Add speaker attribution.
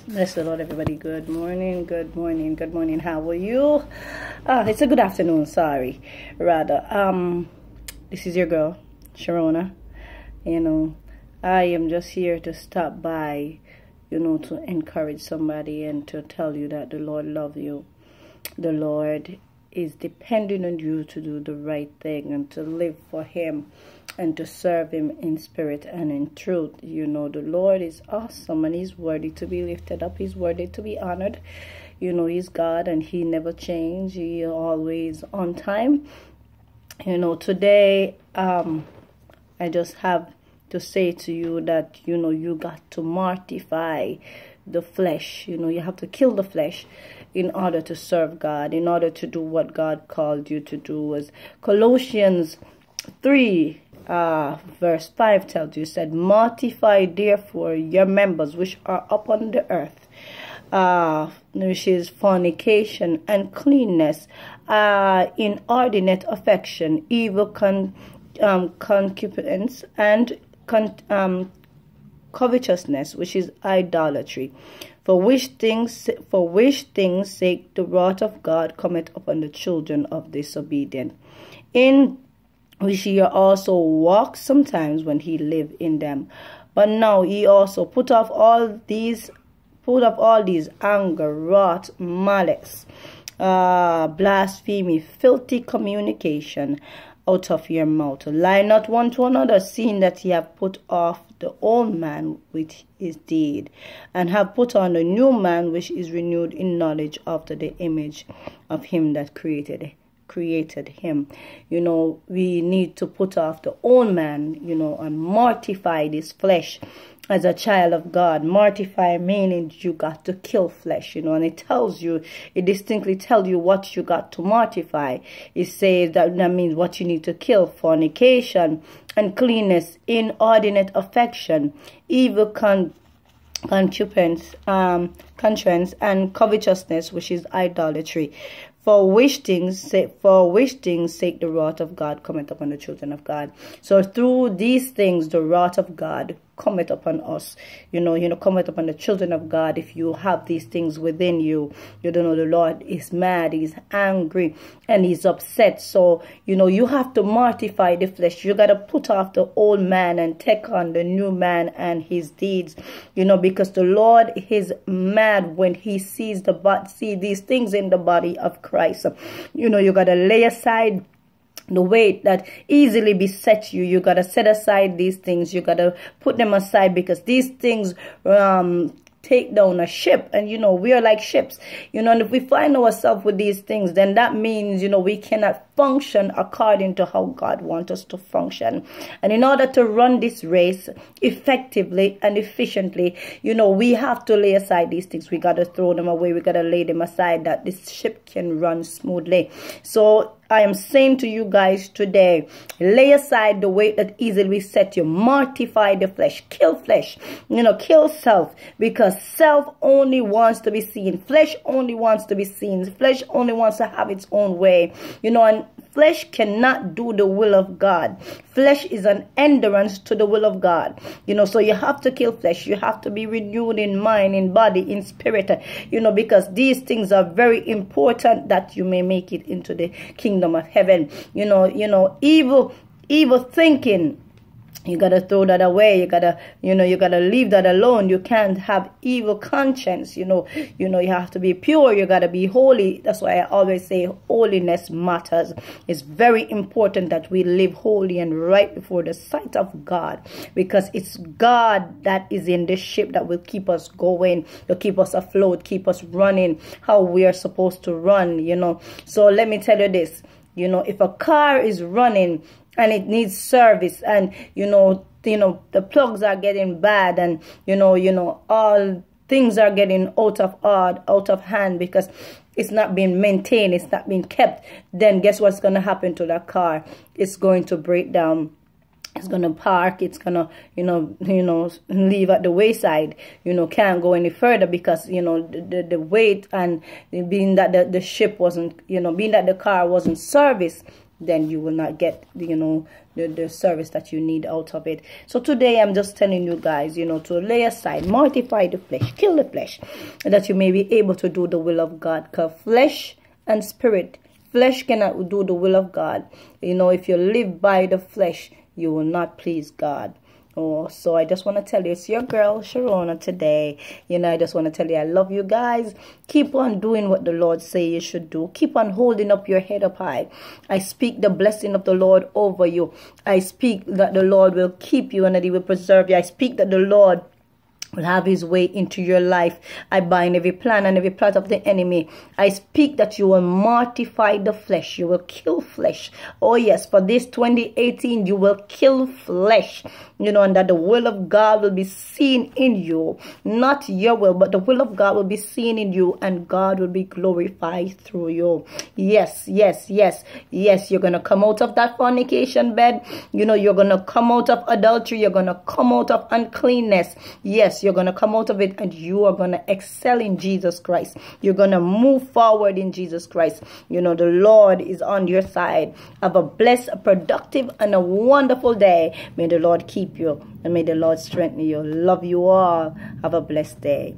Speaker 1: Bless the Lord, everybody. Good morning, good morning, good morning. How are you? It's a good afternoon, sorry. Rather, this is your girl, Sharona. I am just here to stop by, to encourage somebody and to tell you that the Lord loves you. The Lord is depending on you to do the right thing and to live for Him and to serve Him in spirit and in truth. The Lord is awesome and He's worthy to be lifted up. He's worthy to be honored. He's God and He never changes. He is always on time. Today, I just have to say to you that, you got to mortify the flesh. You have to kill the flesh in order to serve God, in order to do what God called you to do. As Colossians 3 verse 5 tells you, said, mortify therefore your members which are upon the earth, which is fornication, uncleanness, inordinate affection, evil concupiscence, and covetousness, which is idolatry. For which things sake the wrath of God cometh upon the children of disobedience, in which ye also walked sometimes when he lived in them. But now ye also put off all these anger, wrath, malice, blasphemy, filthy communication out of your mouth. Lie not one to another, seeing that ye have put off the old man with his deed, and have put on the new man, which is renewed in knowledge after the image of him that created him. We need to put off the old man, and mortify this flesh. As a child of God, mortify meaning you got to kill flesh, and it distinctly tells you what you got to mortify. It says that means what you need to kill: fornication, uncleanness, inordinate affection, evil concupiscence, and covetousness, which is idolatry. For which things sake the wrath of God cometh upon the children of God. So through these things the wrath of God cometh upon us. Cometh upon the children of God. If you have these things within you, the Lord is mad, He's angry, and He's upset. So, you have to mortify the flesh. You got to put off the old man and take on the new man and his deeds, because the Lord is mad when He sees these things in the body of Christ. You got to lay aside the weight that easily besets you. You got to set aside these things. You got to put them aside, because these things take down a ship, and we are like ships, and if we find ourselves with these things, then that means we cannot function according to how God wants us to function. And in order to run this race effectively and efficiently, we have to lay aside these things. We got to throw them away. We got to lay them aside, that this ship can run smoothly. So I am saying to you guys today, lay aside the weight that easily besets you. Mortify the flesh. Kill flesh. Kill self. Because self only wants to be seen. Flesh only wants to be seen. Flesh only wants to have its own way. And flesh cannot do the will of God. Flesh is an hindrance to the will of God. So you have to kill flesh. You have to be renewed in mind, in body, in spirit. Because these things are very important that you may make it into the kingdom of heaven. Evil thinking, you gotta throw that away. You gotta leave that alone. You can't have evil conscience. You have to be pure. You gotta be holy. That's why I always say holiness matters. It's very important that we live holy and right before the sight of God, because it's God that is in this ship that will keep us going, to keep us afloat, keep us running how we are supposed to run. So let me tell you this. If a car is running and it needs service, and the plugs are getting bad, and all things are getting out of hand because it's not being maintained, it's not being kept, then guess what's going to happen to that car? It's going to break down. It's going to park. It's going to, leave at the wayside. Can't go any further because, the weight, and being that the ship wasn't, being that the car wasn't serviced, then you will not get, the service that you need out of it. So today I'm just telling you guys, to lay aside, mortify the flesh, kill the flesh, that you may be able to do the will of God. Because flesh and spirit, flesh cannot do the will of God. If you live by the flesh, you will not please God. Oh, so I just want to tell you, it's your girl Sharona today. I just want to tell you I love you guys. Keep on doing what the Lord say you should do. Keep on holding up your head up high. I speak the blessing of the Lord over you. I speak that the Lord will keep you and that he will preserve you. I speak that the Lord will have his way into your life. I bind every plan and every plot of the enemy. I speak that you will mortify the flesh. You will kill flesh. Oh yes, for this 2018, you will kill flesh. And that the will of God will be seen in you. Not your will, but the will of God will be seen in you, and God will be glorified through you. Yes, yes, yes, yes. You're going to come out of that fornication bed. You're going to come out of adultery. You're going to come out of uncleanness. Yes, you're going to come out of it, and you are going to excel in Jesus Christ. You're going to move forward in Jesus Christ. The Lord is on your side. Have a blessed, a productive, and a wonderful day. May the Lord keep you, and may the Lord strengthen you. Love you all. Have a blessed day.